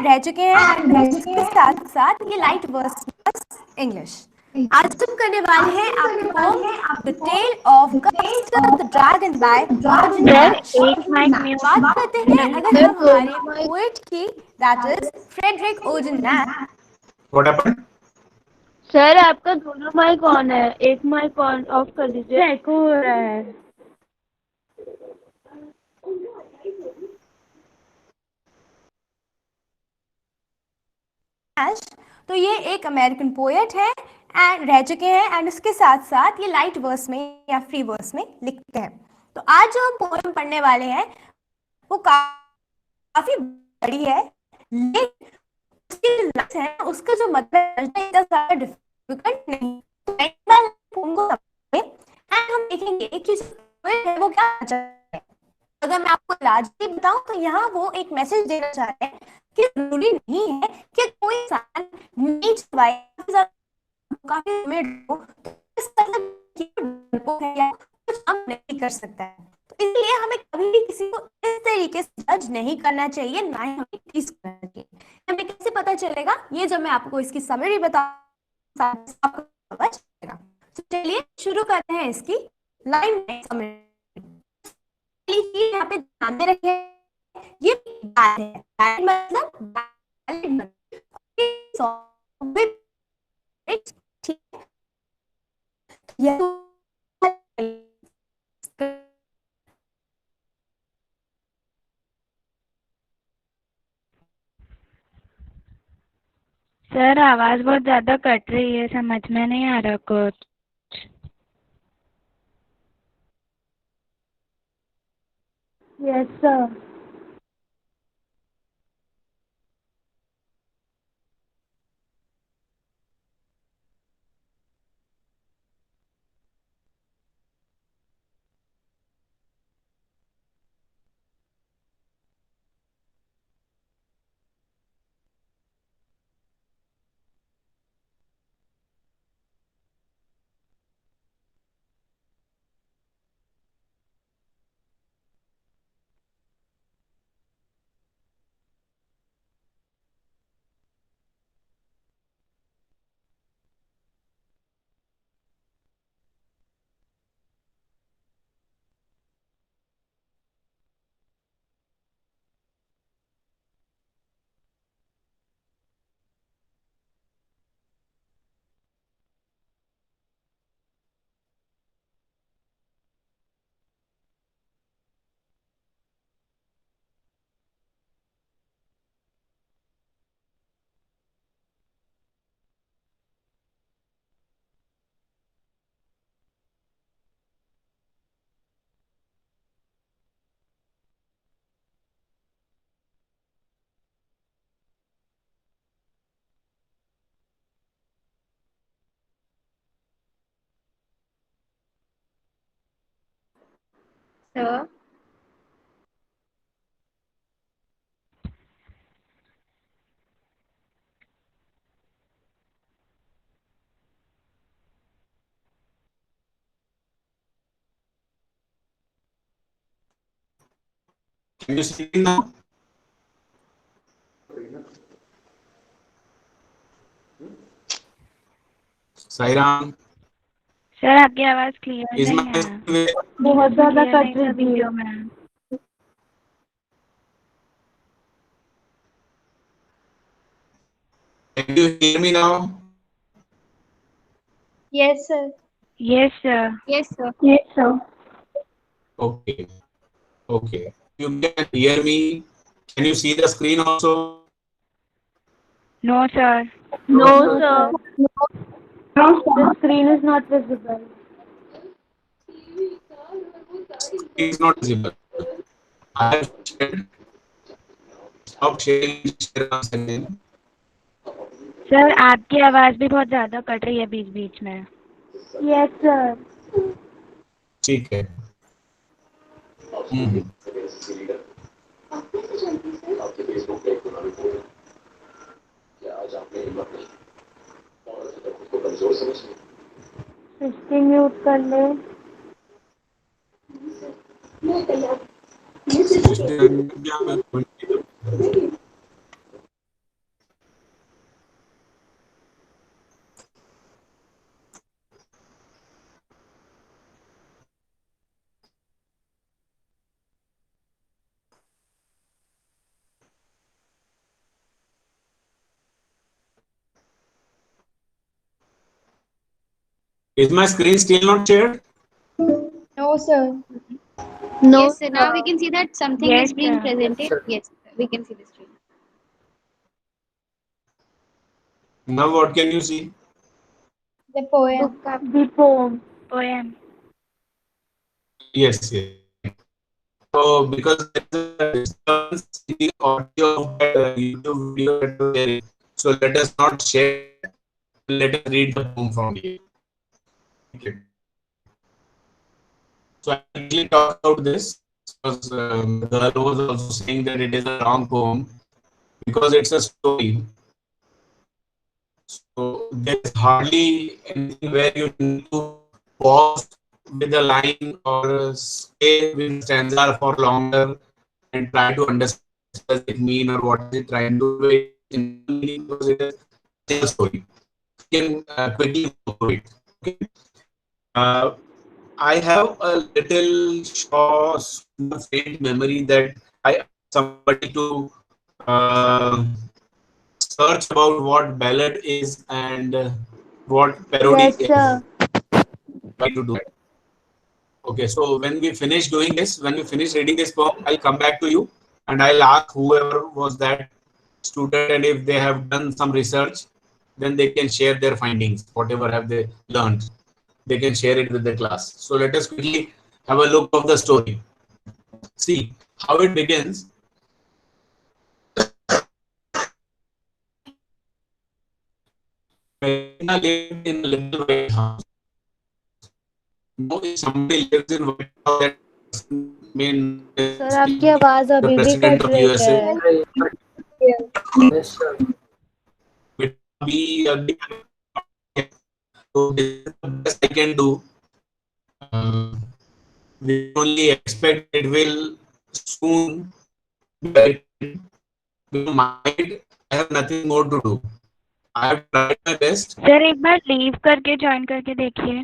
रह चुके हैं एंड उसके साथ साथ ये लाइट वर्स इंग्लिश। आज हम करने वाले हैं आपकी poem the tale of Custard the dragon by ऑर्जुन मैश। बात करते हैं अगर हम हमारे पोएट की, दैट इज फ्रेडरिक ओजन मैश। What happened? सर आपका दोनों माइक ऑन है, एक माइक ऑन ऑफ कर दीजिए, एको हो रहा है। तो ये एक अमेरिकन पोएट है एंड रह चुके हैं एंड उसके साथ साथ ये लाइट वर्स में या फ्री वर्स में लिखते हैं। तो आज जो हम पोएम पढ़ने वाले हैं वो काफी बड़ी है, लेकिन उसकी जो लाइन्स है उसका जो मतलब इतना ज्यादा डिफिकल्ट नहीं। तो पोएम को समझें एंड हम देखेंगे कि जो पोएट है वो क्या चाहता है। अगर मैं आपको लाजमी बताऊं तो यहाँ वो एक मैसेज देना चाहते हैं कि जरूरी नहीं है कि कोई इंसान नहीं छुपाए काफी डरपोक है या कुछ काम नहीं कर सकता है। तो इसलिए हमें कभी भी किसी को इस तरीके से जज नहीं करना चाहिए, ना ही हमें टीज करना चाहिए। हमें कैसे पता चलेगा, ये जब मैं आपको इसकी समरी बताऊं आपको पता चलेगा। तो चलिए शुरू करते हैं इसकी लाइन समरी। यहाँ पे ध्यान में रखें, ये है मतलब ठीक है। सर आवाज बहुत ज्यादा कट रही है, समझ में नहीं आ रहा कुछ। Yes sir. Sir Can you see me now? Sairam, sir आपकी आवाज क्लियर is नहीं my है, बहुत ज्यादा कट रही है वीडियो में। can you hear me now? Yes, sir. Yes sir. Yes, sir. Yes sir. Okay, okay. You can hear me. Can you see the screen also? No sir. No, sir. The screen is not visible. It is not visible. I have shared. Stop sharing. Share once again. Sir आपकी आवाज भी बहुत ज्यादा cut रही है बीच बीच में। Yes sir. ठीक है। सिस्टम म्यूट कर ले। Is my screen still not shared? No, sir. No, Yes, sir. Now we can see that something Yes, is being sir. presented. Yes, we can see the screen. Now what can you see? The poem. book up. The poem. Yes, yes. So because there is a disturbance in the audio of that YouTube video that we're sharing, so let us not share that. Let us read the poem from here. Okay. So I quickly talk about this because the girl was also saying that it is a long poem because it's a story. So there's hardly anything where you need to pause with a line or stay with a stanza for longer and try to understand what does it mean or what is it trying to do. It's simple meaning because it is a simple story. You can quickly go through it. Okay. Uh, I have a little short, faint memory that I asked somebody to uh, search about what ballad is and what parody Yes, is. sir. Try to do that. Okay, so when we finish doing this, when we finish reading this poem, I'll come back to you and I'll ask whoever was that student, and if they have done some research, then they can share their findings, whatever have they learned. They can share it with the class. So let us quickly have a look of the story. See how it begins. Melina lived in a little white house. Now, if somebody lives in White House, that person may not sir necessarily आपकी be आवाज the अभी भी president cut of रही USA. है. Yeah. It be a big. So this is the best I can do. Uh, we only expect it will soon be corrected. Mind, I have nothing more to do. I have tried my best. Sir एक बार leave करके join करके देखिए.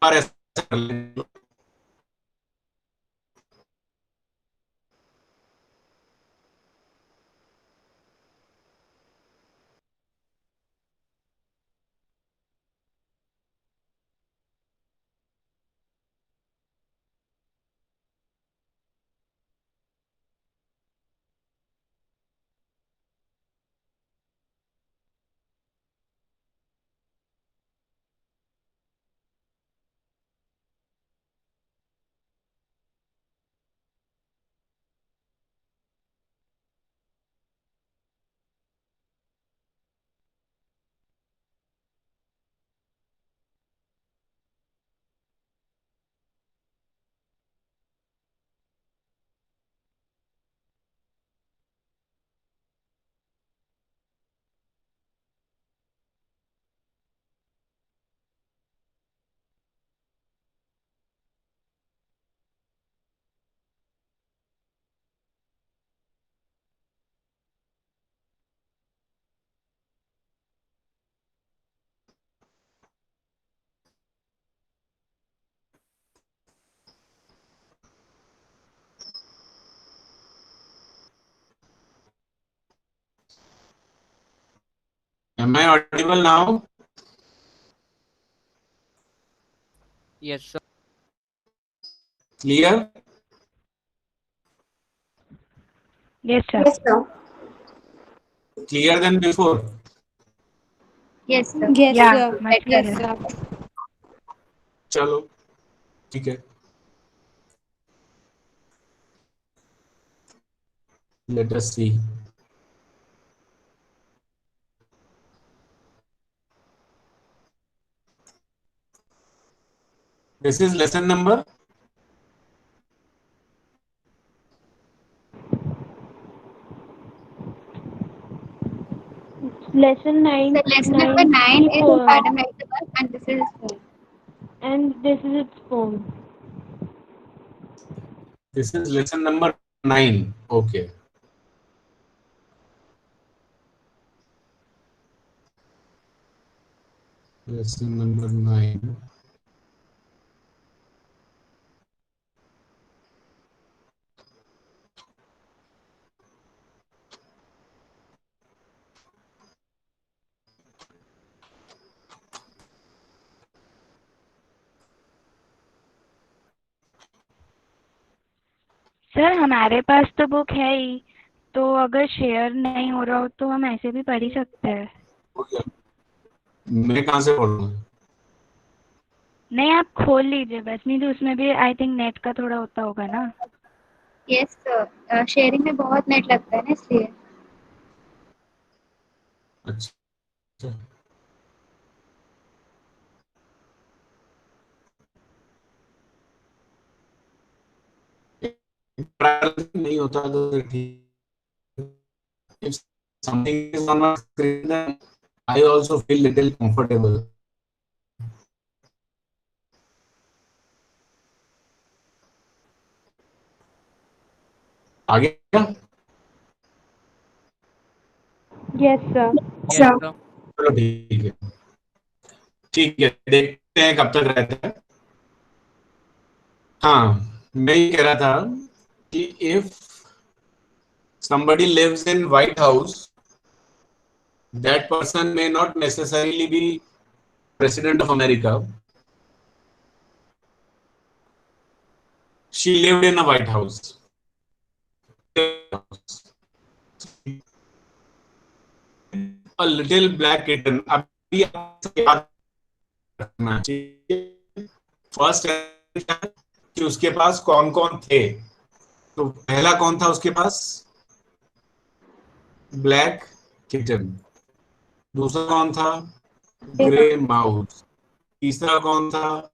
और ऐसा कर लेंगे. Am I audible now? Yes, sir. Clear? Yes, sir. Yes, sir. Clear than before? Yes, sir. Yes, Yeah, sir. much Yes, better. sir. चलो ठीक है. Let us see. This is lesson number. Lesson 9, So lesson number 9 9 is poem, Madam Elizabeth, and this is his poem. and this is its poem. This is lesson number 9. Okay. Lesson number 9. Sir हमारे पास तो book है ही, तो अगर share नहीं हो रहा हो तो हम ऐसे भी पढ़ ही सकते हैं। हो गया। मैं कहाँ से पढ़ूंगा? नहीं, आप खोल लीजिए बस, नहीं तो उसमें भी आई थिंक नेट का थोड़ा होता होगा ना। यस सर, शेयरिंग में बहुत नेट लगता है ना, इसलिए। अच्छा, नहीं होता तो ठीक। If something is on my screen, then I also feel little comfortable. आगे क्या? Yes, sir. Yes, sir. चलो ठीक है, ठीक है, देखते हैं कब तक रहता है। हाँ, मैं ये कह रहा था कि if somebody lives in White House, that person may not necessarily be President of America. She lived in a White House. A little black kitten. अभी आपको याद रखना चाहिए फर्स्ट कि उसके पास कौन कौन थे। तो पहला कौन था उसके पास? Black kitten. दूसरा कौन था? Grey mouse. तीसरा कौन था?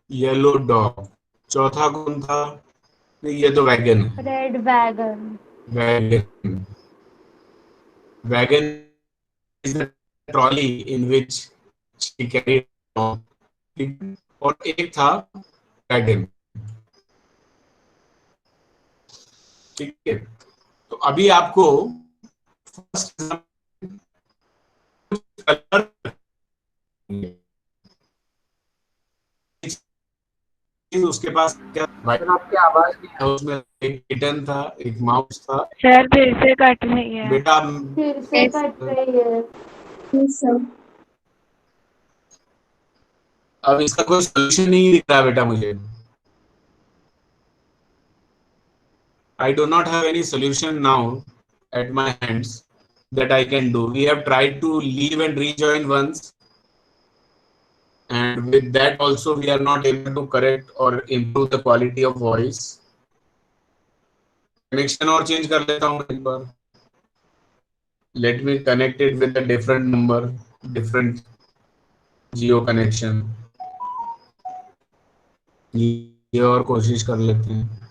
Yellow dog. चौथा कौन था? ये तो वैगन है। Red wagon. Wagon, wagon is the trolley in which she carried on. और एक था वैगन। ठीक है, तो अभी आपको फर्स्ट कलर, उसके पास क्या? आपकी आवाज नहीं है। उसमें एक किटन था, एक माउस था। सर फिर से कट रही है। बेटा फिर से Yes. कट रही है। Yes, sir. अब इसका कोई सोल्यूशन नहीं दिख रहा बेटा मुझे। I do not have any solution now at my hands that I can do. We have tried to leave and rejoin once, and with that also we are not able to correct or improve the quality of voice. Connection और change कर लेता हूँ एक बार. Let me connect it with a different number, different Jio connection. ये और कोशिश कर लेते हैं.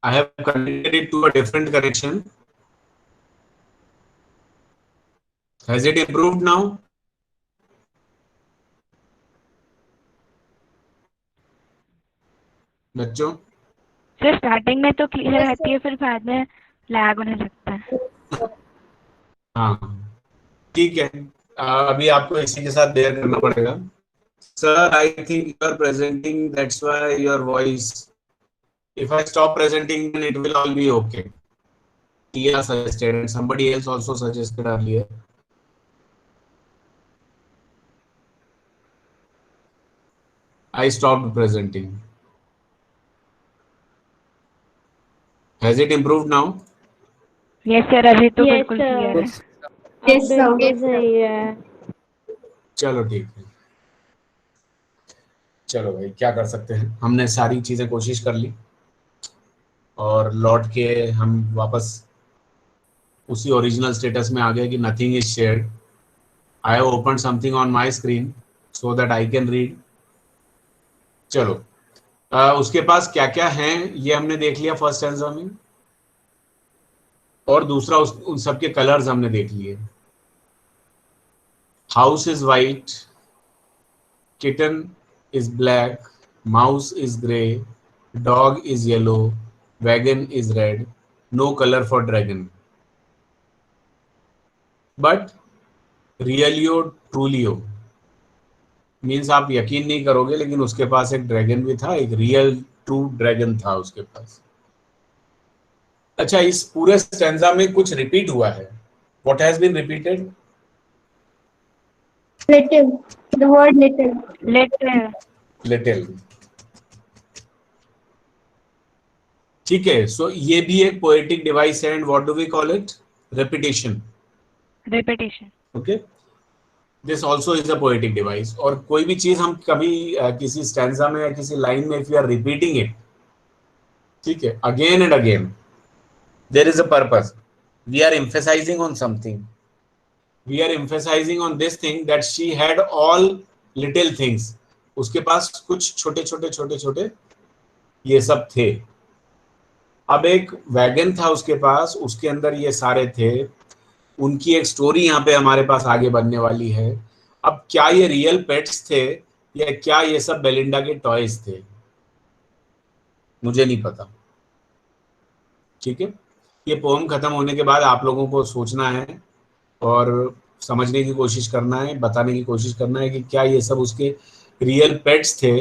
I have connected it to a different connection. Has it improved now? बच्चों, सर स्टार्टिंग में तो क्लियर Yes, रहती है, फिर बाद में लैग होने लगता है। हाँ ठीक है, अभी आपको इसी के साथ बेयर करना पड़ेगा. Sir I think you are presenting, that's why your voice. If I stop presenting then it will all be okay. Tia suggested and somebody else also suggested earlier. I stopped presenting. Has it improved now? Yes sir, अभी तो Yes, बिल्कुल sir. Clear है। Yes, अब sir. बिल्कुल Yes, sir. सही है। चलो ठीक है. चलो भाई, क्या कर सकते हैं, हमने सारी चीजें कोशिश कर ली और लौट के हम वापस उसी ओरिजिनल स्टेटस में आ गए कि nothing is shared. I have open something on my screen so that I can read. चलो, उसके पास क्या क्या है ये हमने देख लिया फर्स्ट स्टैंजा में, और दूसरा उन सबके कलर्स हमने देख लिए. House is white, kitten is black, mouse is grey, dog is yellow, wagon is red, no colour for dragon. But realio trulio means आप यकीन नहीं करोगे, लेकिन उसके पास एक ड्रैगन भी था, एक रियल ट्रू ड्रैगन था उसके पास। अच्छा, इस पूरे स्टैंजा में कुछ रिपीट हुआ है। What has been repeated? Little. The word little. Little. Little. ठीक है, सो ये भी एक पोएटिक डिवाइस है, and what do we call it? Repetition. Repetition. Okay, this also is a poetic device. और कोई भी चीज हम कभी किसी स्टैंजा में या किसी लाइन में, if you are repeating it, ठीक है, again and again, there is a purpose. We are emphasizing on something. We are emphasizing on this thing that she had all little things. उसके पास कुछ छोटे छोटे छोटे छोटे ये सब थे। अब एक वैगन था उसके पास, उसके अंदर ये सारे थे। उनकी एक स्टोरी यहाँ पे हमारे पास आगे बनने वाली है। अब क्या ये रियल पेट्स थे या क्या ये सब बेलिंडा के टॉयज थे, मुझे नहीं पता। ठीक है, ये पोएम खत्म होने के बाद आप लोगों को सोचना है और समझने की कोशिश करना है, बताने की कोशिश करना है कि क्या ये सब उसके रियल पेट्स थे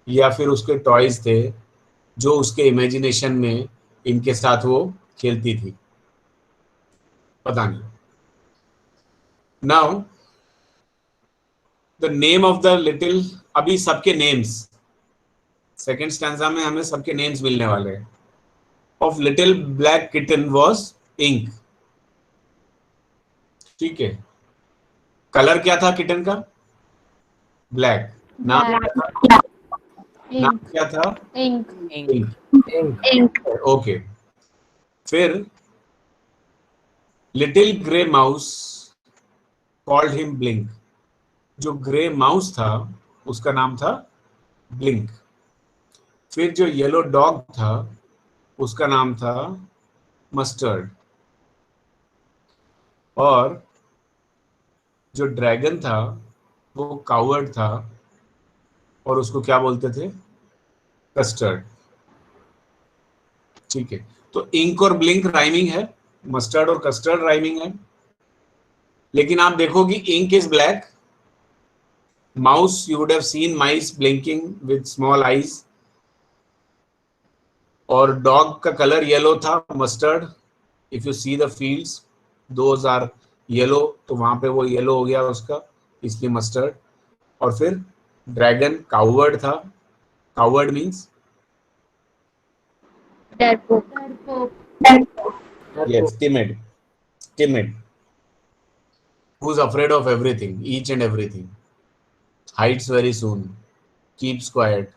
या फिर उसके टॉयज थे जो उसके इमेजिनेशन में इनके साथ वो खेलती थी, पता नहीं। Now the name of the little, अभी सबके नेम्स सेकेंड स्टैंजा में हमें सबके नेम्स मिलने वाले हैं। Of little black kitten was ink. ठीक है, कलर क्या था किटन का? ब्लैक। नाम क्या था? नाम क्या था? Ink. इंक। ओके, फिर little grey mouse called him blink. जो ग्रे माउस था उसका नाम था ब्लिंक। फिर जो येलो डॉग था उसका नाम था मस्टर्ड। और जो ड्रैगन था वो कावर्ड था और उसको क्या बोलते थे? कस्टर्ड। ठीक है, तो इंक और ब्लिंक राइमिंग है, मस्टर्ड और कस्टर्ड राइमिंग है। लेकिन आप देखोगे ink is black, mouse, you would have seen mice blinking with small eyes, और डॉग का कलर येलो था, mustard. If you see the fields those are yellow, तो वहां पे वो येलो हो गया उसका, इसलिए मस्टर्ड। और फिर ड्रैगन कावर्ड था, कावर्ड मीन्स डरपोक। yes, timid, who's afraid of everything, each and everything, hides very soon, keeps quiet।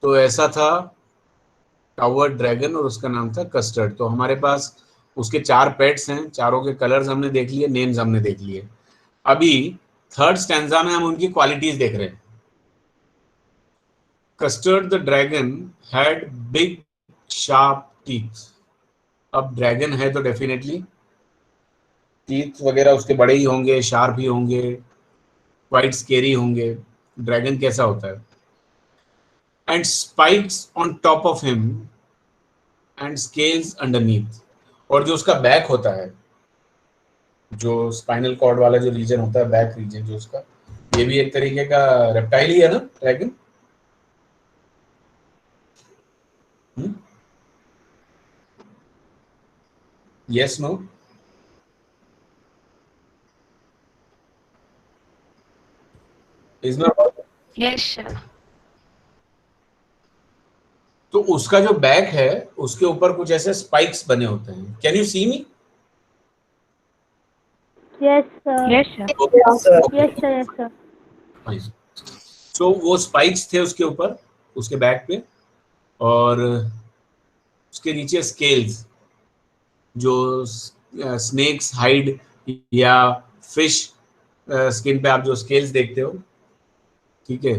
तो ऐसा था कावर्ड ड्रैगन, और उसका नाम था कस्टर्ड। तो हमारे पास उसके 4 पेट्स हैं, चारों के कलर्स हमने देख लिए, नेम्स हमने देख लिए। अभी थर्ड स्टैंजा में हम उनकी क्वालिटीज देख रहे हैं। Custard the dragon had big sharp teeth. अब ड्रैगन है तो डेफिनेटली टीथ वगैरह उसके बड़े ही होंगे, शार्प ही होंगे, क्वाइट स्केरी होंगे। ड्रैगन कैसा होता है? And spikes on top of him and scales underneath. और जो उसका बैक होता है, जो स्पाइनल कॉर्ड वाला जो रीजन होता है, बैक रीजन जो उसका, ये भी एक तरीके का रेप्टाइल ही है ना, ड्रैगन। Yes, no? इसमें Yes, sir. तो उसका जो बैक है उसके ऊपर कुछ ऐसे स्पाइक्स बने होते हैं। Can you see me? Yes, sir. Yes, sir. Yes, sir. Yes, sir. So वो स्पाइक्स थे उसके ऊपर, उसके बैक पे, और उसके नीचे स्केल्स, जो स्नेक्स हाइड या फिश स्किन पे आप जो स्केल्स देखते हो, ठीक है,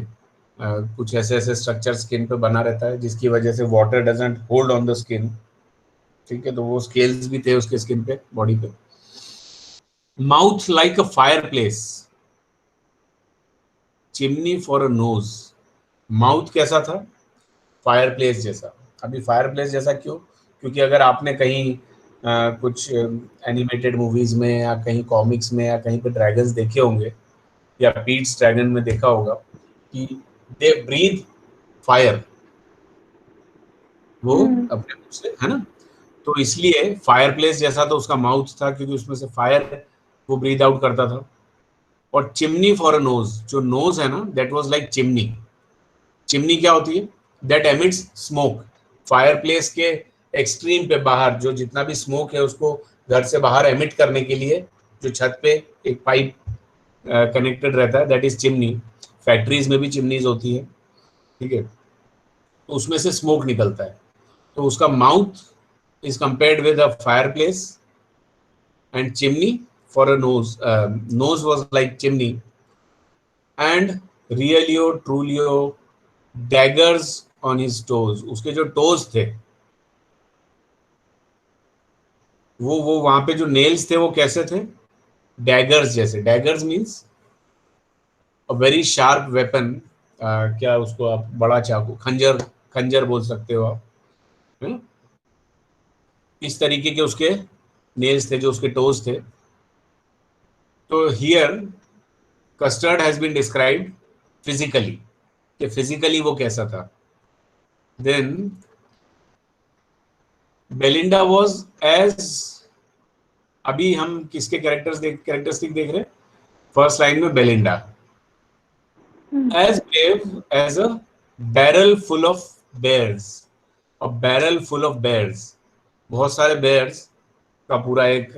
कुछ ऐसे ऐसे स्ट्रक्चर स्किन पे बना रहता है जिसकी वजह से water doesn't hold on the skin. ठीक है, तो वो स्केल्स भी थे उसके स्किन पे, बॉडी पे। Mouth like a fire place, chimney for a knows. Mouth कैसा था? फायर प्लेस जैसा। अभी फायर प्लेस जैसा क्यों? क्योंकि अगर आपने कहीं कुछ एनिमेटेड मूवीज में या कहीं कॉमिक्स में या कहीं पे ड्रैगन्स देखे होंगे, या पीट्स ड्रैगन में देखा होगा कि दे ब्रीथ फायर, वो अपने मुंह से, है ना। तो इसलिए फायर प्लेस जैसा तो उसका माउथ था, क्योंकि उसमें से फायर वो ब्रीथ आउट करता था। और चिमनी फॉर अ नोज, जो नोज है ना, that was like chimney. Chimney क्या होती है? That emits smoke. Fireplace के एक्सट्रीम पे बाहर जो जितना भी स्मोक है उसको घर से बाहर एमिट करने के लिए जो छत पे एक पाइप कनेक्टेड रहता है, दैट इज चिमनी। फैक्ट्रीज में भी चिमनीज होती है, ठीक है, तो उसमें से स्मोक निकलता है। तो उसका mouth is compared with a fireplace, and chimney for a nose. Nose was like chimney, and realio trulio daggers on his toes. उसके जो toes थे, वो वहां पे जो nails थे वो कैसे थे? Daggers जैसे। Daggers means a very sharp weapon. क्या उसको आप बड़ा चाकू, खंजर, खंजर बोल सकते हो आप, है ना? इस तरीके के उसके नेल्स थे जो उसके टोज थे। तो here Custard has been described physically, कि फिजिकली वो कैसा था। देन बेलिंडा वाज एज, अभी हम किसके कैरेक्टरिस्टिक देख रहे हैं? फर्स्ट लाइन में Belinda as brave as a barrel full of bears. और बैरल फुल ऑफ बेयर्स, बहुत सारे बेयर्स का पूरा एक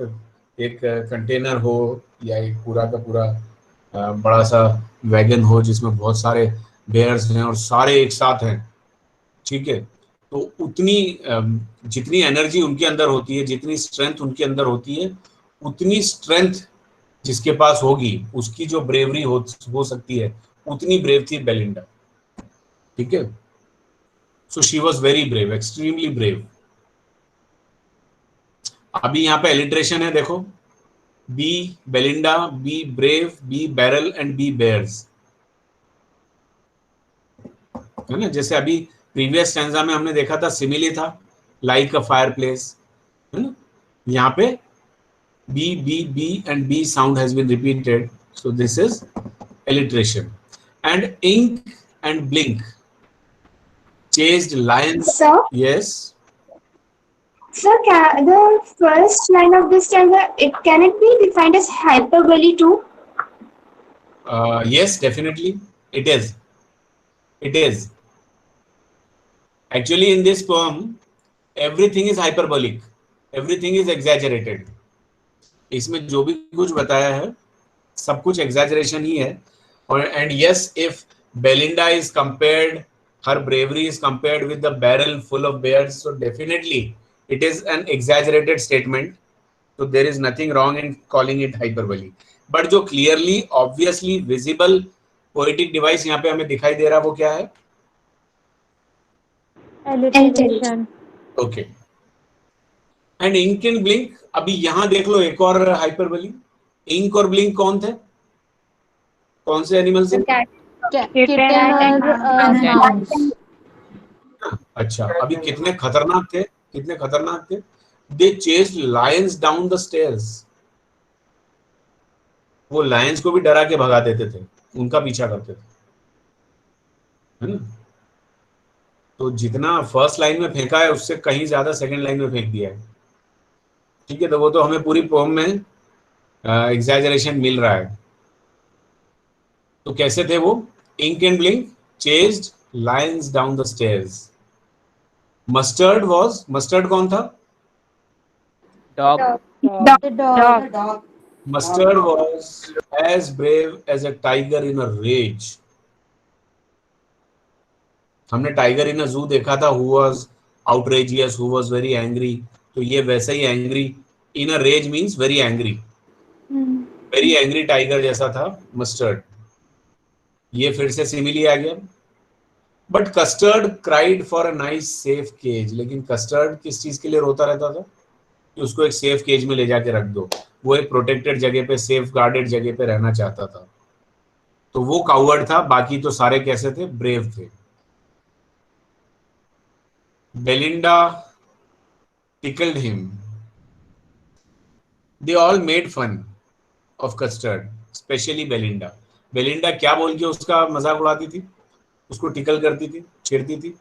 कंटेनर हो, या एक पूरा का पूरा बड़ा सा वैगन हो जिसमें बहुत सारे बेयर्स हैं और सारे एक साथ हैं, ठीक है। तो उतनी जितनी एनर्जी उनके अंदर होती है, जितनी स्ट्रेंथ उनके अंदर होती है, उतनी स्ट्रेंथ जिसके पास होगी उसकी जो ब्रेवरी हो सकती है, उतनी ब्रेव थी बेलिंडा, ठीक है। So she was very brave, extremely brave. अभी यहाँ पे एलिट्रेशन है, देखो, B Belinda, B brave, B barrel and B bears, है ना। जैसे अभी प्रीवियस स्टैंजा में हमने देखा था, सिमिली था, लाइक अ फायर प्लेस, है ना। यहाँ पे B B B and B sound has been repeated, so this is alliteration. And ink and blink chased lions. Sir? Yes. Sir, the first line of this stanza, can it be defined as hyperbole too? Yes, definitely. It is. It is. Actually, in this poem, everything is hyperbolic. Everything is exaggerated. इसमें जो भी कुछ बताया है सब कुछ exaggeration ही है। और and yes, if Belinda is compared, her bravery is compared with the barrel full of bears, so definitely it is an exaggerated statement. So there is nothing wrong in calling it hyperbole. But जो clearly, obviously visible poetic device यहाँ पे हमें दिखाई दे रहा है वो क्या है? Alliteration. Okay. And ink and blink, अभी यहाँ देख लो एक और hyperbole. Ink और blink कौन थे? कौन से एनिमल से? अच्छा, अभी कितने खतरनाक थे, कितने खतरनाक थे। They chased lions down the stairs. वो लायंस को भी डरा के भगा देते थे, उनका पीछा करते थे, है ना। तो जितना फर्स्ट लाइन में फेंका है उससे कहीं ज्यादा सेकंड लाइन में फेंक दिया है, ठीक है। तो वो तो हमें पूरी पोएम में एग्जैजरेशन मिल रहा है। तो कैसे थे वो? Ink and Blink chased lions down the stairs. Mustard कौन था? Dog. Dog. Mustard was as brave as a tiger in a rage. हमने टाइगर इन अ जू देखा था, who was outrageous, who was very angry. तो ये वैसे ही angry, in a rage means very angry, very angry tiger जैसा था मस्टर्ड। ये फिर से सिमिली आ गया। But Custard cried for a nice safe cage. लेकिन कस्टर्ड किस चीज के लिए रोता रहता था? कि उसको एक सेफ केज में ले जाके रख दो। वो एक प्रोटेक्टेड जगह पे, सेफ गार्डेड जगह पे रहना चाहता था। तो वो कावर्ड था, बाकी तो सारे कैसे थे? ब्रेव थे। Belinda tickled him they all made fun of Custard, especially Belinda. Belinda क्या बोल के उसका मजाक उड़ाती थी, उसको टिकल करती थी, छेड़ती थी।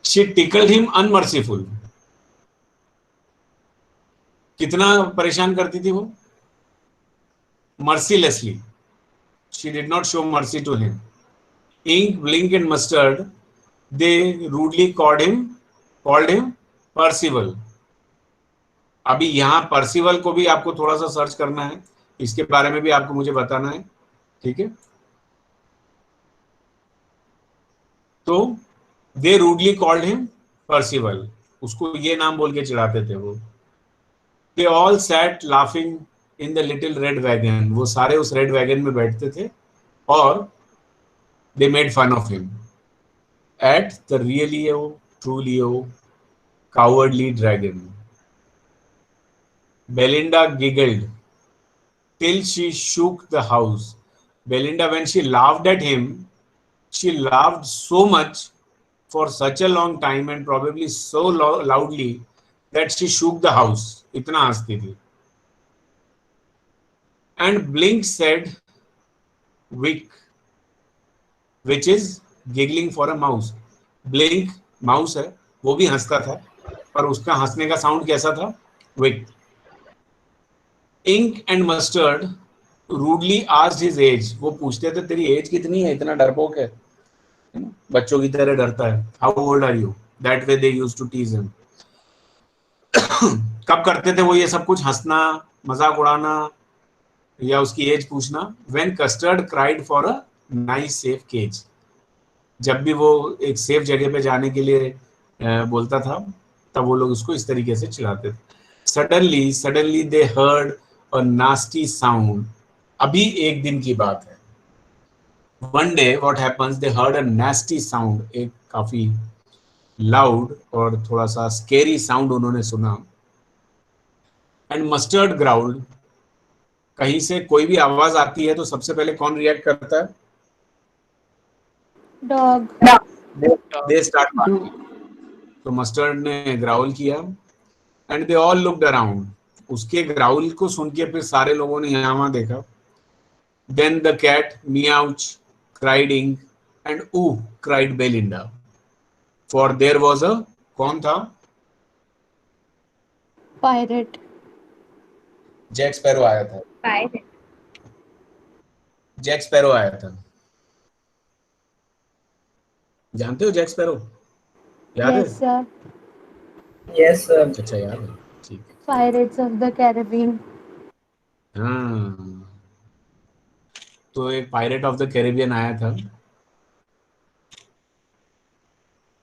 शी टिकल्ड हिम अनमर्सीफुल, कितना परेशान करती थी वो, mercilessly. She did not show mercy to him. Ink, Blink, and Mustard, they rudely called him Percival. अभी यहाँ पर्सिवल को भी आपको थोड़ा सा सर्च करना है, इसके बारे में भी आपको मुझे बताना है, ठीक है। तो they rudely called him Percival, उसको ये नाम बोल के चिढ़ाते थे वो। They all sat laughing in the little red wagon, वो सारे उस रेड वैगन में बैठते थे और they made fun of him at the realio trulio cowardly dragon. Belinda giggled till she shook the house. Belinda, when she laughed at him, she laughed so much for such a long time and probably so loudly that she shook the house. इतना हंसती थी. And Blink said, "Wick," which is giggling for a mouse. Blink mouse है, वो भी हंसता था, पर उसका हंसने का साउंड कैसा था? Wick. Ink and Mustard rudely asked his age. वो पूछते थे तेरी एज कितनी है, इतना डरपोक है, बच्चों की तरह डरता है. How old are you? That way they used to tease him. कब करते थे वो ये सब कुछ, हंसना, मजाक उड़ाना या उसकी एज पूछना? When Custard cried for a nice safe cage. जब भी वो एक सेफ जगह पे जाने के लिए बोलता था, तब वो लोग उसको इस तरीके से चिढ़ाते थे. Suddenly they heard a nasty sound. अभी एक दिन की बात है. One day what happens, they heard a nasty sound, एक काफी loud और थोड़ा सा scary sound उन्होंने सुना. And Mustard growled. कहीं से कोई भी आवाज आती है तो सबसे पहले कौन रिएक्ट करता है? Dog. They start barking. तो मस्टर्ड ने ग्राउल किया and they all looked around. उसके ग्राउल को सुन के फिर सारे लोगों ने यहाँ वहाँ देखा. Then the cat meowch cried Ink and ooh cried Belinda. For there was a, कौन था? Pirate. जैक स्पैरो आया था. Pirate. जैक स्पैरो आया था. जानते हो जैक स्पैरो? याद है? Yes, sir. Yes, sir. अच्छा याद है, ठीक है. Pirates of the Caribbean. हाँ, तो एक पायरेट ऑफ द कैरिबियन आया था.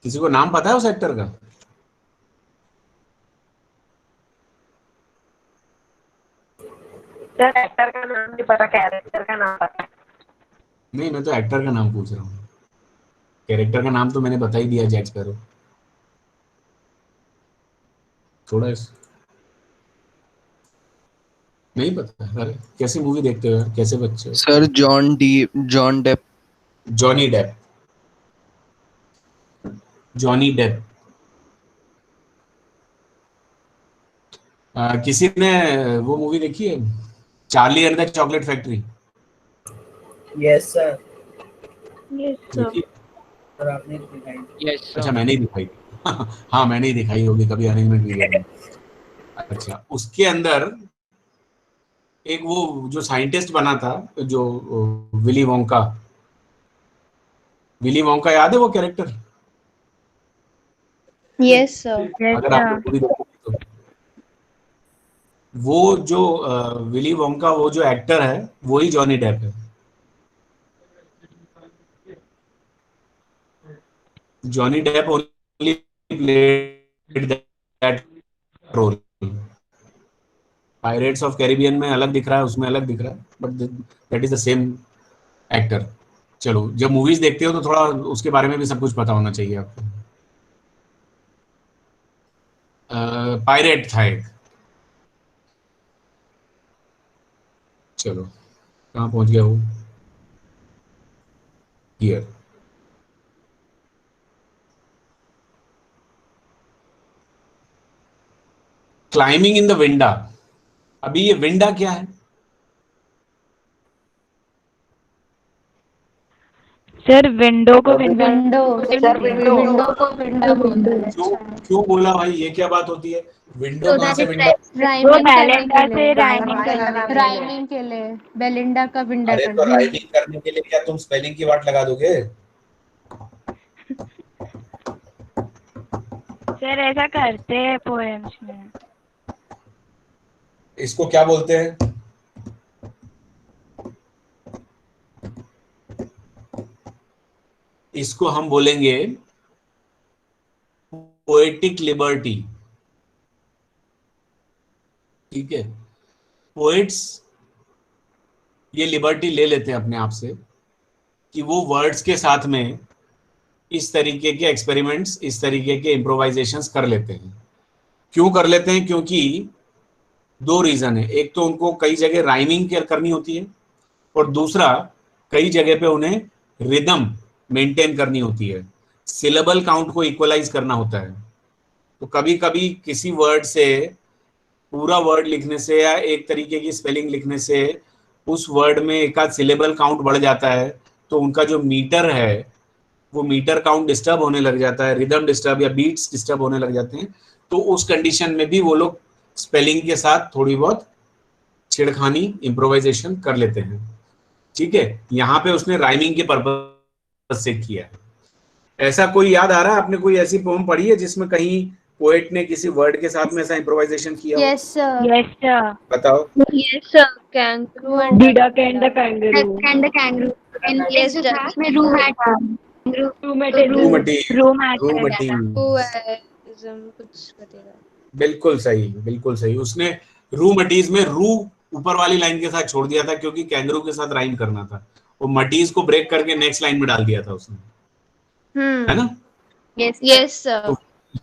किसी को नाम पता है उस एक्टर का? सर एक्टर का नाम नहीं पता, कैरेक्टर का नाम पता है. नहीं, मैं तो एक्टर का नाम पूछ रहा हूँ. कैरेक्टर का नाम तो मैंने बता ही दिया, जैक स्पैरो. थोड़ा नहीं पता? अरे कैसी मूवी देखते हो यार, कैसे बच्चे हो? Sir John Depp. Johnny Depp. Johnny Depp. किसी ने वो मूवी देखी है, Charlie and the Chocolate Factory? Yes, sir. Yes, sir. देखी? सर आपने दिखाई. Yes, sir. अच्छा, मैंने ही दिखाई. हाँ, मैंने ही दिखाई होगी कभी अरेंजमेंट वीडियो में. अच्छा, उसके अंदर एक वो जो साइंटिस्ट बना था, जो विली वोंका. विली वोंका याद है वो कैरेक्टर? Yes, sir. अगर आपको पूरी देखोगे तो वो जो विली वोंका, वो जो एक्टर है, वो ही जॉनी डेप है. Johnny Depp only played that role. Pirates of Caribbean में अलग दिख रहा है, उसमें अलग दिख रहा है, but that is the same actor. चलो, जब मूवीज देखते हो तो थोड़ा उसके बारे में भी सब कुछ पता होना चाहिए आपको. पायरेट था एक. चलो, कहाँ पहुंच गया वो? Here. Climbing in the window. अभी ये विंडा क्या है? सर विंडो को विंडो विंडो को विंडो बोलते हैं। क्यों क्यों बोला भाई, ये क्या बात होती है? विंडो So कहाँ that से it विंडा? वो बेलिंडा से राइमिंग करने राइमिंग के लिए बेलिंडा का विंडा अरे तो राइमिंग करने के लिए क्या तुम स्पेलिंग की वाट लगा दोगे? सर ऐसा करते हैं पोएम्स में। इसको क्या बोलते हैं? इसको हम बोलेंगे पोएटिक लिबर्टी। ठीक है, पोएट्स ये लिबर्टी ले लेते हैं अपने आप से कि वो वर्ड्स के साथ में इस तरीके के एक्सपेरिमेंट्स, इस तरीके के इम्प्रोवाइजेशंस कर लेते हैं। क्यों कर लेते हैं? क्योंकि दो रीजन है। एक तो उनको कई जगह राइमिंग करनी होती है, और दूसरा कई जगह पे उन्हें रिदम मेंटेन करनी होती है, सिलेबल काउंट को इक्वलाइज करना होता है। तो कभी कभी किसी वर्ड से, पूरा वर्ड लिखने से या एक तरीके की स्पेलिंग लिखने से उस वर्ड में एक आध सिलेबल काउंट बढ़ जाता है, तो उनका जो मीटर है वो मीटर काउंट डिस्टर्ब होने लग जाता है, रिदम डिस्टर्ब या बीट्स डिस्टर्ब होने लग जाते हैं। तो उस कंडीशन में भी वो लोग स्पेलिंग के साथ थोड़ी बहुत छेड़खानी, इम्प्रोवाइजेशन कर लेते हैं। ठीक है, यहाँ पे उसने राइमिंग के पर्पज से किया है। ऐसा कोई याद आ रहा है? आपने कोई ऐसी पोम पढ़ी है जिसमें कहीं पोएट ने किसी वर्ड के साथ में ऐसा इम्प्रोवाइजेशन किया हो? Yes sir yes sir. बताओ। Yes, sir. Kangaroo and डिडक and the kangaroo. the kangaroo. And yes, जो था उसमें रू मैट kangaroo रूमटी, रूम रूमटी। कुछ करेगा बिल्कुल सही, बिल्कुल सही। उसने रूमटीज में रू ऊपर वाली लाइन के साथ छोड़ दिया था क्योंकि कैंगरू के साथ राइम करना था। वो मटीज को ब्रेक करके नेक्स्ट लाइन में डाल दिया था उसने, है ना? yes sir. तो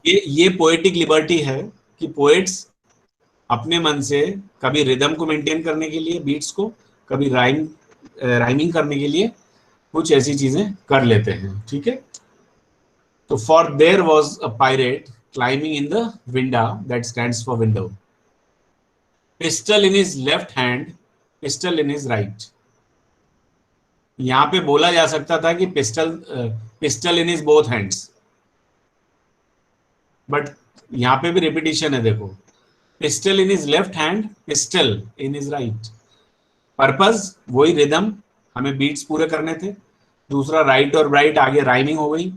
ये पोएटिक लिबर्टी है कि पोएट्स अपने मन से कभी रिदम को मेंटेन करने के लिए, बीट्स को, कभी राइमिंग करने के लिए कुछ ऐसी चीजें कर लेते हैं। ठीक है, तो for there was a pirate climbing in the window, that stands for window, pistol in his left hand, pistol in his right. यहां पे बोला जा सकता था कि pistol in his both hands, but यहां पे भी रिपीटिशन है। देखो, pistol in his left hand, pistol in his right. Purpose वही, रिदम, हमें बीट्स पूरे करने थे। दूसरा, राइट और राइट, आगे राइमिंग हो गई।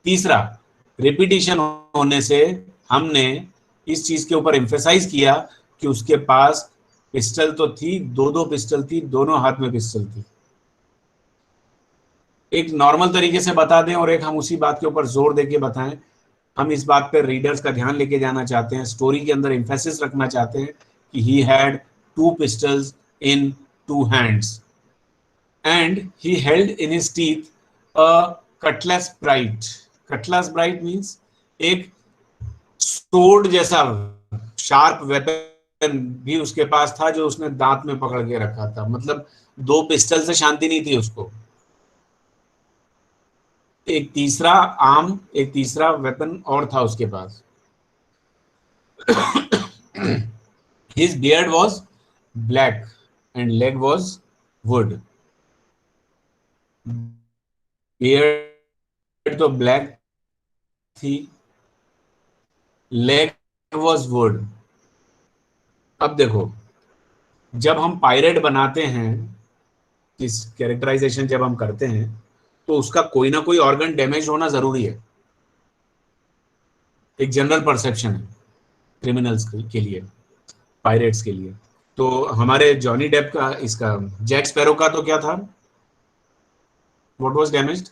तीसरा, रिपीटिशन होने से हमने इस चीज के ऊपर एम्फेसाइज किया कि उसके पास पिस्टल तो थी, दो पिस्टल थी, दोनों हाथ में पिस्टल थी। एक नॉर्मल तरीके से बता दें और एक हम उसी बात के ऊपर जोर देके बताएं। हम इस बात पर रीडर्स का ध्यान लेके जाना चाहते हैं, स्टोरी के अंदर एम्फेसिस रखना चाहते हैं कि he had 2 pistols in 2 hands and he held in his teeth a Cutlass bright. Cutlass bright means एक सोर्ड जैसा शार्प वेपन भी उसके पास था जो उसने दांत में पकड़ के रखा था। मतलब 2 पिस्टल से शांति नहीं थी उसको। एक तीसरा आर्म, एक तीसरा वेपन और था उसके पास। His beard was black and leg was wood. Beard तो ब्लैक थी, लेग वॉज वुड। अब देखो, जब हम पायरेट बनाते हैं, इस कैरेक्टराइजेशन जब हम करते हैं, तो उसका कोई ना कोई ऑर्गन डैमेज होना जरूरी है। एक जनरल परसेप्शन है क्रिमिनल्स के लिए, पायरेट्स के लिए। तो हमारे जॉनी डेप का, इसका जैक स्पैरो का तो क्या था? What was damaged?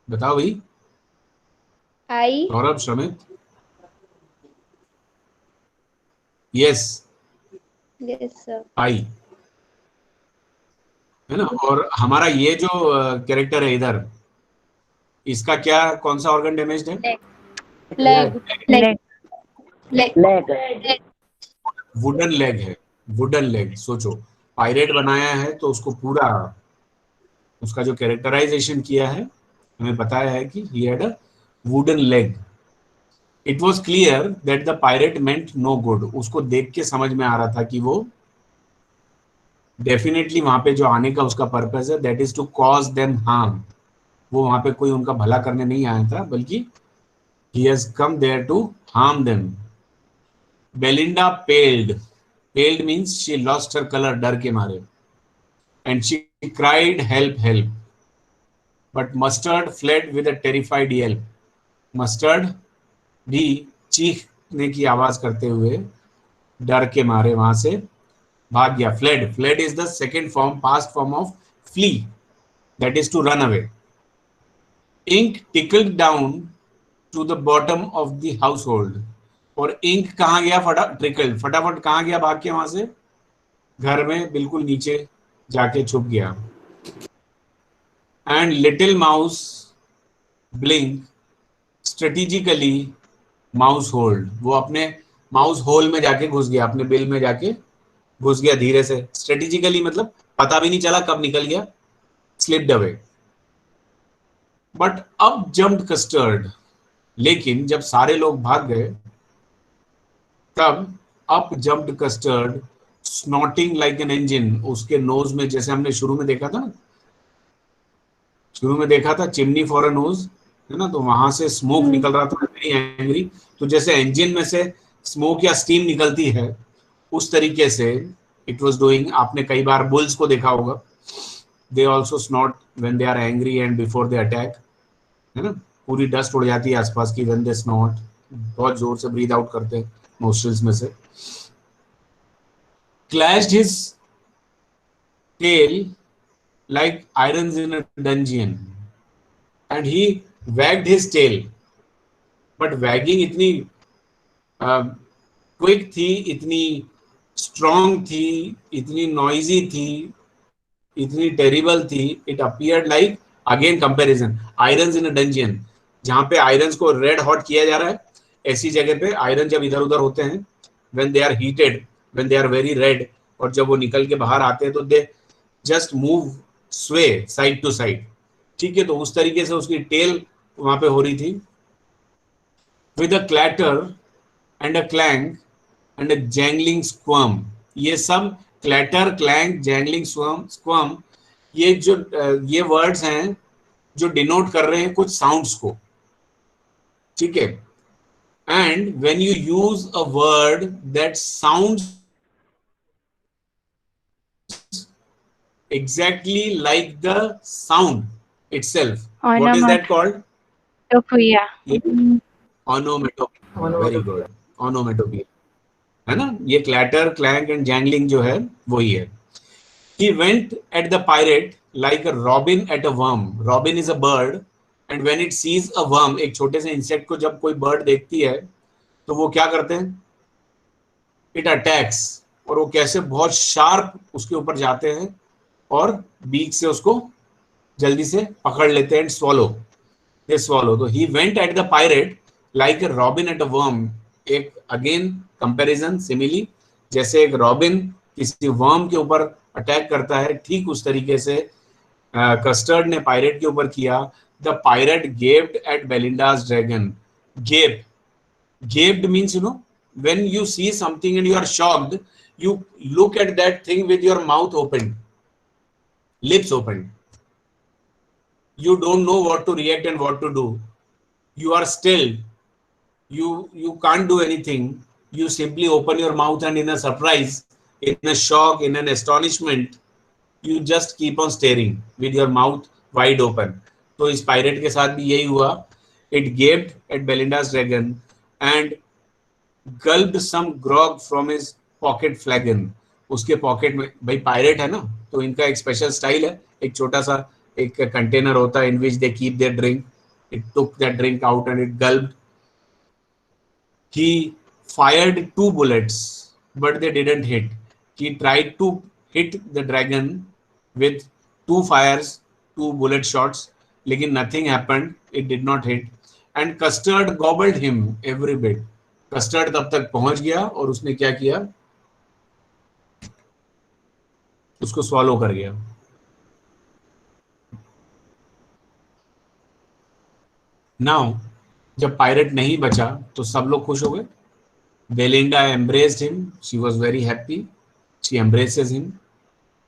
बताओ भाई। आई गौरव, श्रमित। Yes, sir. आई, है ना? और हमारा ये जो कैरेक्टर है इधर, इसका क्या, कौन सा ऑर्गन डैमेज्ड है? लेग वुडन लेग है, वुडन लेग। सोचो, पायरेट बनाया है तो उसको पूरा, उसका जो कैरेक्टराइजेशन किया है, हमें बताया है कि he had a wooden leg. It was clear that the pirate meant no good. उसको देख के समझ में आ रहा था कि वो डेफिनेटली वहां पे जो आने का उसका पर्पस है, that is to cause them harm. वो वहां पे कोई उनका भला करने नहीं आया था, बल्कि he has come there to harm them. Belinda paled. Paled means she lost her color, डर के मारे. And she cried, help, help. But Mustard fled with a terrified yell. Mustard भी चीखने की आवाज करते हुए डर के मारे वहां से भाग गया. Fled. Fled is the second form, past form of flee. That is to run away. Ink tickled down to the bottom of the household. और इंक कहाँ गया? ट्रिकल, फटाफट कहाँ गया भाग के वहां से? घर में बिल्कुल नीचे जाके छुप गया. And little mouse blink strategically mouse hold. वो अपने माउस होल में जाके घुस गया, अपने बिल में जाके घुस गया धीरे से. स्ट्रेटेजिकली मतलब पता भी नहीं चला कब निकल गया, स्लिप्ड अवे. बट अब जम्प्ड कस्टर्ड. लेकिन जब सारे लोग भाग गए तब up jumped custard snorting like an engine. उसके नोज में, जैसे हमने शुरू में देखा था ना, शुरू में देखा था चिमनी फॉर अ नोज, है ना, तो वहां से स्मोक निकल रहा था, वेरी एंग्री. तो जैसे इंजन में से स्मोक या स्टीम निकलती है, उस तरीके से इट वाज डूइंग. आपने कई बार बुल्स को देखा होगा, they also snort when they are angry and before they attack, है ना. पूरी डस्ट उड़ जाती है आसपास की व्हेन दे स्नॉट. बहुत जोर से ब्रीथ आउट करते हैं नोस्ट्रिल्स में से. Clashed his tail like irons in a dungeon and he wagged his tail. but wagging इतनी क्विक थी, इतनी स्ट्रॉन्ग थी, इतनी नॉइजी थी, इतनी टेरिबल थी. It appeared like, again comparison, irons in a dungeon. जहां पे आयरन्स को रेड हॉट किया जा रहा है, ऐसी जगह पे आयरन जब इधर उधर होते हैं, when they are heated, when they are very red, और जब वो निकल के बाहर आते हैं तो they just move, sway side to side. ठीक है, तो उस तरीके से उसकी टेल वहां पे हो रही थी. With a clatter and a clank and a jangling squirm. ये सब क्लैटर, क्लैंक, जैंगलिंग, स्क्वर्म, ये वर्ड्स हैं जो डिनोट कर रहे हैं कुछ साउंड्स को. ठीक है. And when you use a word that sounds exactly like the sound itself, what is that called? Onomatopoeia. Onomatopoeia. Very good. Onomatopoeia, है ना. ये क्लैटर, क्लैंक एंड जैंगलिंग जो है वही है. He went at the pirate like a robin at a worm. Robin is a bird and when it sees a worm, एक छोटे से इंसेक्ट को जब कोई बर्ड देखती है तो वो क्या करते हैं? It attacks. और वो कैसे बहुत शार्प उसके ऊपर जाते हैं और बीक से उसको जल्दी से पकड़ लेते हैं. स्वॉलो, दे स्वॉलो. तो he went at the pirate like a robin at a worm. एक अगेन कंपैरिजन, सिमिली, जैसे एक रॉबिन किसी वर्म के ऊपर अटैक करता है, ठीक उस तरीके से कस्टर्ड ने पायरेट के ऊपर किया. The pirate gaped at Belinda's dragon. Gaped means, you know, when you see something and you are shocked, you look at that thing with your mouth open, lips open. You don't know what to react and what to do. You are still. You can't do anything. You simply open your mouth and in a surprise, in a shock, in an astonishment, you just keep on staring with your mouth wide open. तो इस pirate के साथ भी यही हुआ. It gaped at Belinda's dragon and gulped some grog from his pocket फ्लैगन. उसके pocket में, भाई पायरेट है ना, तो इनका एक स्पेशल स्टाइल है. एक छोटा सा एक कंटेनर होता है in which they keep their drink. It took that drink out and it gulped. He fired 2 bullets but they didn't hit. He tried to hit the dragon with 2 fires, 2 bullet shots, लेकिन nothing happened. It did not hit. And Custard gobbled him every bit. Custard तब तक पहुंच गया और उसने क्या किया? उसको स्वॉलो कर गया. Now जब पायरेट नहीं बचा तो सब लोग खुश हो गए. Belinda embraced him, she was very happy, she embraces him.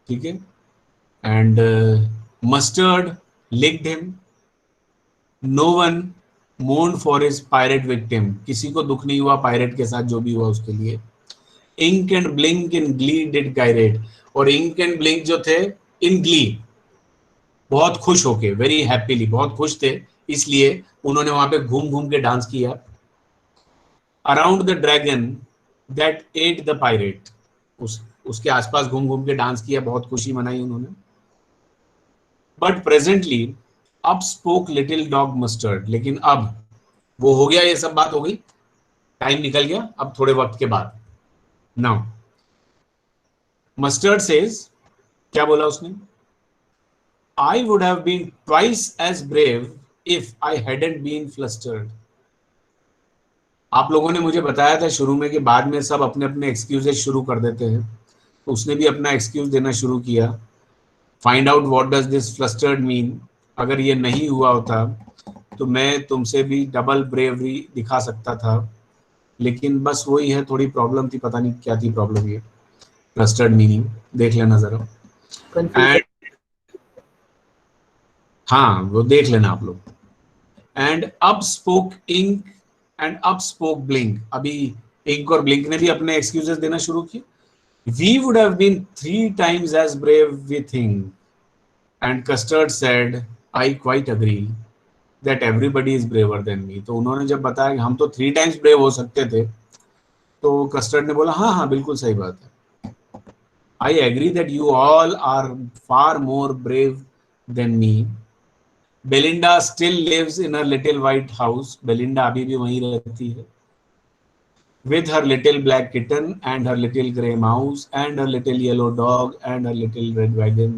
ठीक है. And Mustard licked him. No one mourn for his pirate victim, किसी को दुख नहीं हुआ पायरेट के साथ जो भी हुआ उसके लिए. Ink and Blink in glee did gyrate, और इंक एंड ब्लिंक जो थे इन ग्ली, बहुत खुश होके, वेरी हैप्पीली, बहुत खुश थे, इसलिए उन्होंने वहां पे घूम घूम के डांस किया. Around the dragon that at the pirate, उसके आसपास घूम घूम के डांस किया, बहुत खुशी मनाई उन्होंने. बट प्रेजेंटली अब स्पोक लिटिल डॉग मस्टर्ड, लेकिन अब वो हो गया, ये सब बात हो गई, टाइम निकल गया, अब थोड़े वक्त के बाद. नाउ मस्टर्ड सेज, क्या बोला उसने? I would have been twice as brave if I hadn't been flustered. आप लोगों ने मुझे बताया था शुरू में कि बाद में सब अपने अपने एक्सक्यूजेस शुरू कर देते हैं, तो उसने भी अपना एक्सक्यूज देना शुरू किया. Find out what does this flustered mean. अगर ये नहीं हुआ होता तो मैं तुमसे भी डबल ब्रेवरी दिखा सकता था, लेकिन बस वही है, थोड़ी प्रॉब्लम थी, पता नहीं क्या थी प्रॉब्लम. ये फ्लस्टर्ड मीनिंग देख लेना जरा. एंड हाँ, वो देख लेना आप लोग. And up spoke Ink and up spoke Blink, अभी इंक और ब्लिंक ने भी अपने एक्सक्यूजेस देना शुरू किए. We would have been 3 times as brave we think. And Custard said, I quite agree that everybody is braver than me. तो उन्होंने जब बताया कि हम तो 3 times ब्रेव हो सकते थे, तो कस्टर्ड ने बोला हाँ हाँ बिल्कुल सही बात है. I agree that you all are far more brave than me. Belinda still lives in her little white house. Belinda अभी भी वहीं रहती है. With her little black kitten and her little grey mouse and her little yellow dog and her little red wagon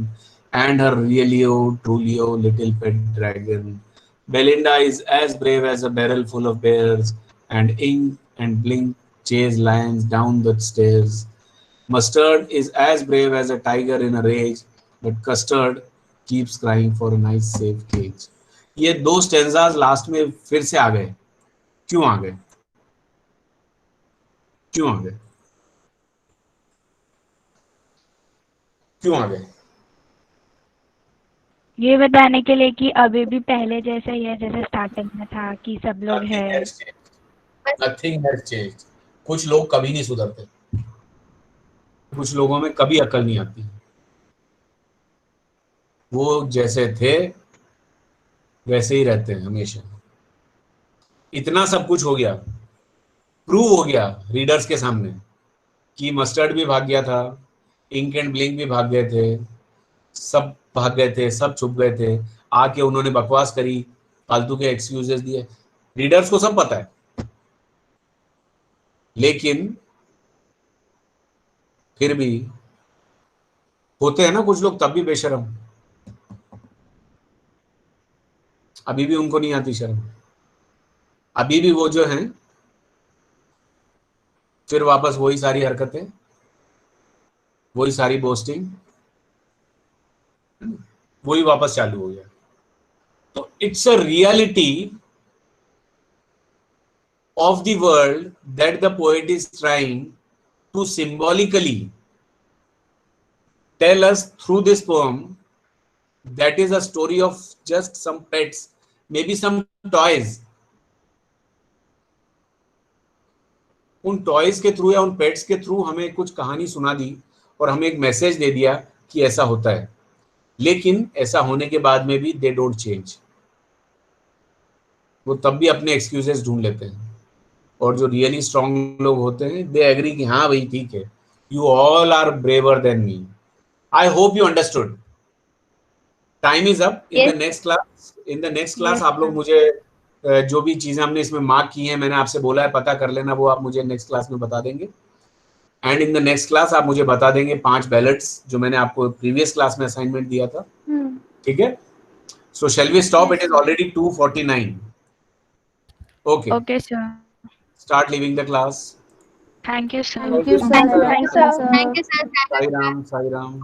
and her realio trulio little pet dragon. Belinda is as brave as a barrel full of bears, and Ink and Blink chase lions down the stairs. Mustard is as brave as a tiger in a rage, but Custard keeps crying for a nice safe cage. ये 2 stanzas last में फिर से आ गए. क्यों आ गए? क्यों आ गए? क्यों आ गए? ये बताने के लिए कि अभी भी पहले जैसा ही है जैसे स्टार्टिंग में था कि सब लोग हैं. Nothing has changed. कुछ लोग कभी नहीं सुधरते, कुछ लोगों में कभी अकल नहीं आती. वो जैसे थे वैसे ही रहते हैं हमेशा. इतना सब कुछ हो गया, प्रूव हो गया रीडर्स के सामने कि मस्टर्ड भी भाग गया था, इंक एंड ब्लिंक भी भाग गए थे, सब भाग गए थे, सब छुप गए थे. आके उन्होंने बकवास करी, फालतू के एक्सक्यूजेस दिए. रीडर्स को सब पता है, लेकिन फिर भी होते हैं ना कुछ लोग तब भी बेशरम. अभी भी उनको नहीं आती शर्म. अभी भी वो जो हैं फिर वापस वही सारी हरकतें, वही सारी बोस्टिंग, वही वापस चालू हो गया. तो it's a reality of the world that the poet is trying to symbolically tell us through this poem. That is a story of just some pets, maybe some toys. उन टॉयज के through या उन pets के through हमें कुछ कहानी सुना दी और हमें एक मैसेज दे दिया कि ऐसा होता है. लेकिन ऐसा होने के बाद में भी दे डोंट चेंज. वो तब भी अपने एक्सक्यूजेस ढूंढ लेते हैं. और जो रियली स्ट्रांग लोग होते हैं दे एग्री कि हाँ भाई ठीक है, you all are braver than me. I hope you understood. Time is up. In the next class आप लोग मुझे जो भी चीजें हमने इसमें मार्क की हैं, मैंने आपसे बोला है पता कर लेना, वो आप मुझे नेक्स्ट क्लास में बता देंगे. And in the next class आप मुझे बता देंगे 5 बैलेट्स जो मैंने आपको प्रीवियस क्लास में असाइनमेंट दिया था. ठीक है. So shall we stop? It is already 2:49. Okay. Okay sir. Start leaving the class. Thank you sir. Thank you, sir. Thank you, sir. Sai Ram, Sai Ram.